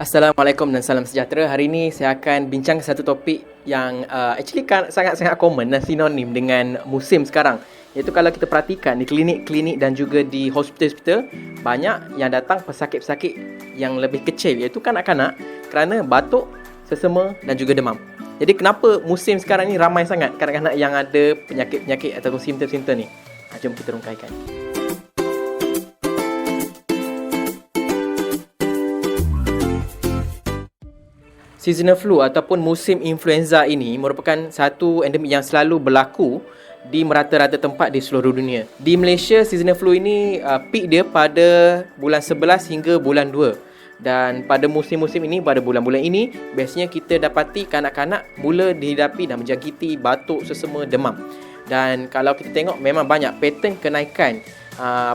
Assalamualaikum dan salam sejahtera. Hari ini saya akan bincang satu topik yang sangat-sangat common dan sinonim dengan musim sekarang. Iaitu kalau kita perhatikan di klinik-klinik dan juga di hospital-hospital, banyak yang datang pesakit-pesakit yang lebih kecil, iaitu kanak-kanak, kerana batuk, sesama dan juga demam. Jadi kenapa musim sekarang ni ramai sangat kanak-kanak yang ada penyakit-penyakit ataupun simptom-simptom ni? Jom kita rungkaikan. Seasonal flu ataupun musim influenza ini merupakan satu endemik yang selalu berlaku di merata-rata tempat di seluruh dunia. Di Malaysia, seasonal flu ini peak dia pada bulan 11 hingga bulan 2. Dan pada musim-musim ini, pada bulan-bulan ini, biasanya kita dapati kanak-kanak mula dihidapi dan menjangkiti batuk, sesama, demam. Dan kalau kita tengok, memang banyak pattern kenaikan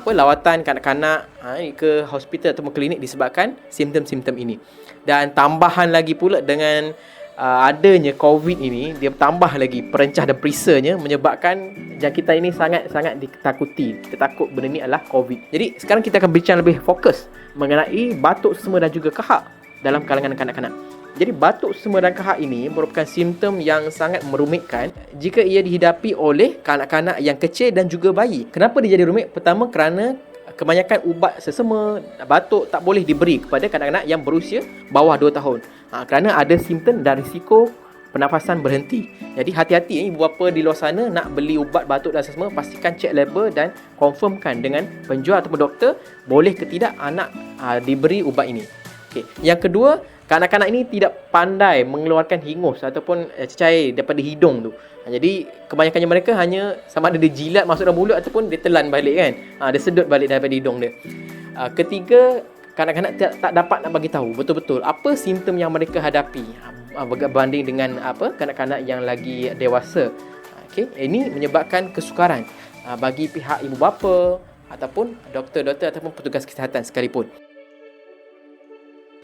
lawatan kanak-kanak ke hospital atau klinik disebabkan simptom-simptom ini. Dan tambahan lagi pula dengan adanya COVID ini, dia tambah lagi perencah dan perisanya menyebabkan jangkitan ini sangat-sangat ditakuti. Kita takut benda ni adalah COVID. Jadi sekarang kita akan bincang lebih fokus mengenai batuk sesama dan juga kahak dalam kalangan kanak-kanak. Jadi batuk sesama dan kahak ini merupakan simptom yang sangat merumitkan jika ia dihidapi oleh kanak-kanak yang kecil dan juga bayi. Kenapa dia jadi rumit? Pertama, kerana kebanyakan ubat sesama batuk tak boleh diberi kepada kanak-kanak yang berusia bawah 2 tahun. Kerana ada simptom dan risiko pernafasan berhenti. Jadi hati-hati ibu bapa di luar sana nak beli ubat batuk dan sesama, pastikan cek label dan confirmkan dengan penjual ataupun doktor boleh ke tidak anak diberi ubat ini. Okey. Yang kedua, kanak-kanak ini tidak pandai mengeluarkan hingus ataupun cecair daripada hidung tu. Jadi kebanyakannya mereka hanya sama ada dia jilat masuk dalam mulut ataupun dia telan balik kan. Dia sedut balik daripada hidung dia. Ketiga, kanak-kanak tak dapat nak bagi tahu betul-betul apa simptom yang mereka hadapi berbanding dengan kanak-kanak yang lagi dewasa. Okey, ini menyebabkan kesukaran bagi pihak ibu bapa ataupun doktor-doktor ataupun petugas kesihatan sekalipun.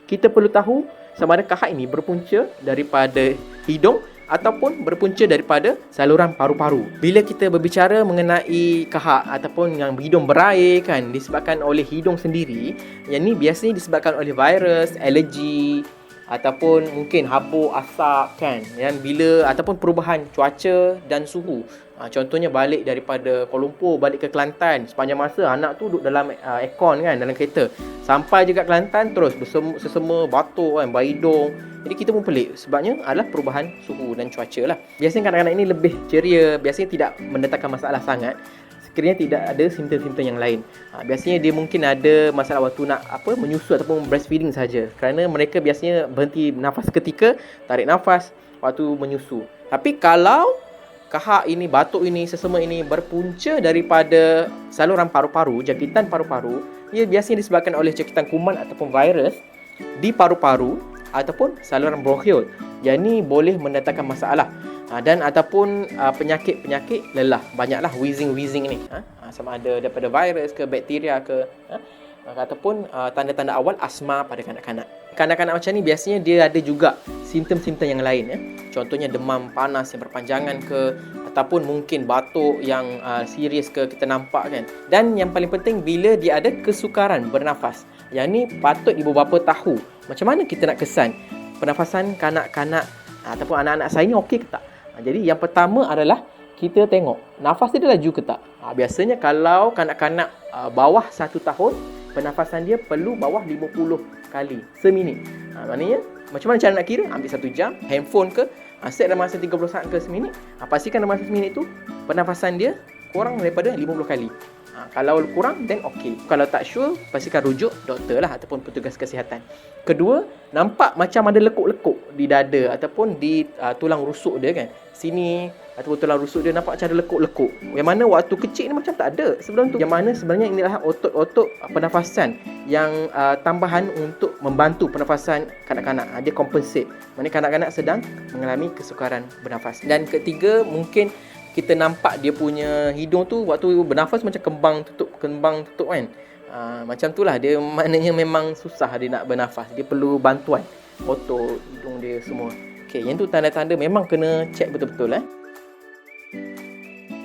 Kita perlu tahu sama ada kahak ini berpunca daripada hidung ataupun berpunca daripada saluran paru-paru. Bila kita berbicara mengenai kahak ataupun yang hidung berair kan, disebabkan oleh hidung sendiri, yang ni biasanya disebabkan oleh virus, alergi ataupun mungkin habuk, asap kan, yang bila ataupun perubahan cuaca dan suhu. Contohnya balik daripada Kuala Lumpur balik ke Kelantan, sepanjang masa anak tu duduk dalam aircon kan, dalam kereta, sampai je kat Kelantan terus sesama batuk kan, berhidung. Jadi kita pun pelik, sebabnya adalah perubahan suhu dan cuaca lah. Biasanya kanak-kanak ini lebih ceria, biasanya tidak mendatangkan masalah sangat sekiranya tidak ada simptom-simptom yang lain. Biasanya dia mungkin ada masalah waktu nak menyusu ataupun breastfeeding saja, kerana mereka biasanya berhenti nafas seketika, tarik nafas waktu menyusu. Tapi kalau kahak ini, batuk ini, sesama ini berpunca daripada saluran paru-paru, jangkitan paru-paru, ia biasanya disebabkan oleh jangkitan kuman ataupun virus di paru-paru ataupun saluran bronchiol. Yang ni boleh mendatangkan masalah dan ataupun penyakit-penyakit lelah. Banyaklah wheezing ni. Sama ada daripada virus ke bakteria ke ataupun tanda-tanda awal asma pada kanak-kanak. Kanak-kanak macam ni biasanya dia ada juga simptom-simptom yang lain. Contohnya demam panas yang berpanjangan ke, ataupun mungkin batuk yang serius ke, kita nampak kan. Dan yang paling penting, bila dia ada kesukaran bernafas. Yang ni patut ibu bapa tahu macam mana kita nak kesan pernafasan kanak-kanak ataupun anak-anak saya ni okey ke tak. Jadi yang pertama adalah kita tengok nafas dia laju ke tak. Biasanya kalau kanak-kanak bawah 1 tahun, pernafasan dia perlu bawah 50 kali seminit. Maknanya macam mana cara nak kira? Ambil 1 jam, handphone ke, set dalam masa 30 saat ke seminit. Pastikan dalam masa seminit tu pernafasan dia kurang daripada 50 kali. Kalau kurang, then okey. Kalau tak sure, pastikan rujuk doktor lah ataupun petugas kesihatan. Kedua, nampak macam ada lekuk-lekuk di dada ataupun di tulang rusuk dia kan. Sini ataupun tulang rusuk dia nampak macam ada lekuk-lekuk. Yang mana waktu kecil ni macam tak ada sebelum tu. Yang mana sebenarnya inilah otot-otot pernafasan yang tambahan untuk membantu pernafasan kanak-kanak. Dia compensate. Maksudnya kanak-kanak sedang mengalami kesukaran bernafas. Dan ketiga, mungkin kita nampak dia punya hidung tu waktu bernafas macam kembang tutup kan. Macam tu lah, dia maknanya memang susah dia nak bernafas. Dia perlu bantuan otot, hidung dia semua. Yang tu tanda-tanda memang kena check betul-betul.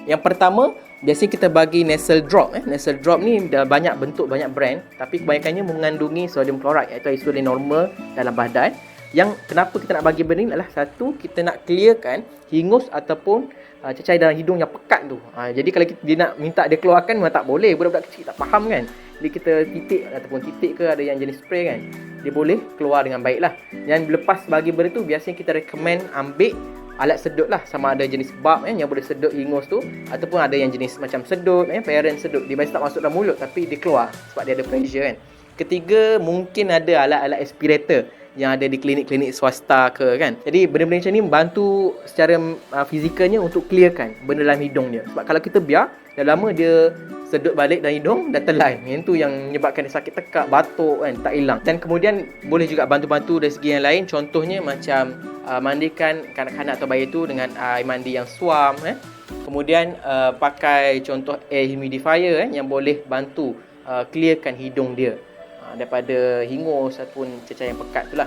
Yang pertama, Biasanya kita bagi nasal drop. Nasal drop ni dah banyak bentuk, banyak brand, tapi kebanyakannya mengandungi sodium chloride iaitu insulin normal dalam badan. Yang kenapa kita nak bagi benda ni adalah satu, kita nak clearkan hingus ataupun cecah dalam hidung yang pekat tu. Jadi kalau dia nak minta dia keluarkan memang tak boleh, budak-budak kecil tak faham kan. Jadi kita titik ataupun titik ke ada yang jenis spray kan, dia boleh keluar dengan baik lah. Dan lepas bagi benda tu, biasanya kita recommend ambil alat sedut lah, sama ada jenis bulb yang boleh sedut hingus tu, ataupun ada yang jenis macam sedut, parent sedut. Dia biasa tak masuk dalam mulut tapi dia keluar sebab dia ada pressure kan. Ketiga, mungkin ada alat-alat aspirator yang ada di klinik-klinik swasta ke kan. Jadi benda-benda macam ni membantu secara fizikalnya untuk clearkan benda dalam hidung dia. Sebab kalau kita biar, dah lama dia sedut balik dalam hidung, dah telan. Yang tu yang menyebabkan dia sakit tekak, batuk kan, tak hilang. Dan kemudian boleh juga bantu-bantu dari segi yang lain. Contohnya macam mandikan kanak-kanak atau bayi tu dengan air mandi yang suam. Kemudian pakai contoh air humidifier yang boleh bantu clearkan hidung dia daripada hingus ataupun cecah yang pekat tu lah.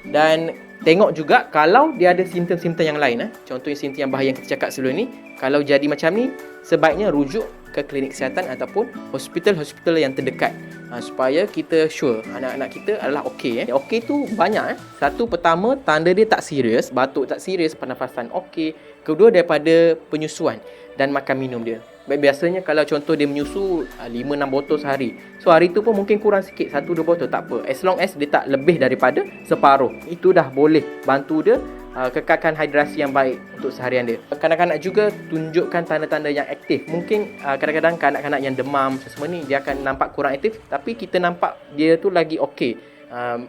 Dan tengok juga kalau dia ada simptom-simptom yang lain. Contohnya simptom yang bahaya yang kita cakap sebelum ni. Kalau jadi macam ni, sebaiknya rujuk ke klinik kesihatan ataupun hospital-hospital yang terdekat, supaya kita sure anak-anak kita adalah okey. Okey tu banyak. Satu, pertama, tanda dia tak serius, batuk tak serius, pernafasan okey. Kedua, daripada penyusuan dan makan minum dia. Biasanya kalau contoh dia menyusu 5-6 botol sehari, so hari tu pun mungkin kurang sikit 1-2 botol, tak apa. As long as dia tak lebih daripada separuh, itu dah boleh bantu dia kekalkan hidrasi yang baik untuk seharian dia. Kanak-kanak juga tunjukkan tanda-tanda yang aktif. Mungkin kadang-kadang kanak-kanak yang demam semua ni dia akan nampak kurang aktif, tapi kita nampak dia tu lagi okey,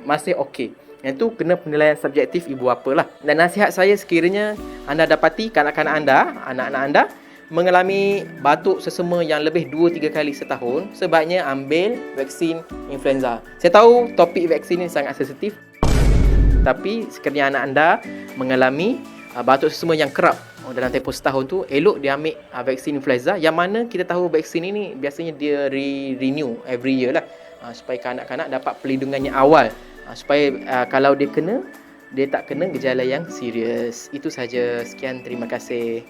masih okey. Yang tu kena penilaian subjektif ibu bapa lah. Dan nasihat saya, sekiranya anda dapati kanak-kanak anda, anak-anak anda mengalami batuk sesama yang lebih 2-3 kali setahun, sebaiknya ambil vaksin influenza. Saya tahu topik vaksin ni sangat sensitif, tapi sekiranya anak anda mengalami batuk sesama yang kerap dalam tempoh setahun tu, elok dia ambil vaksin influenza, yang mana kita tahu vaksin ini biasanya dia renew every year lah, supaya kanak-kanak dapat perlindungannya awal, supaya kalau dia kena, dia tak kena gejala yang serius. Itu saja. Sekian, terima kasih.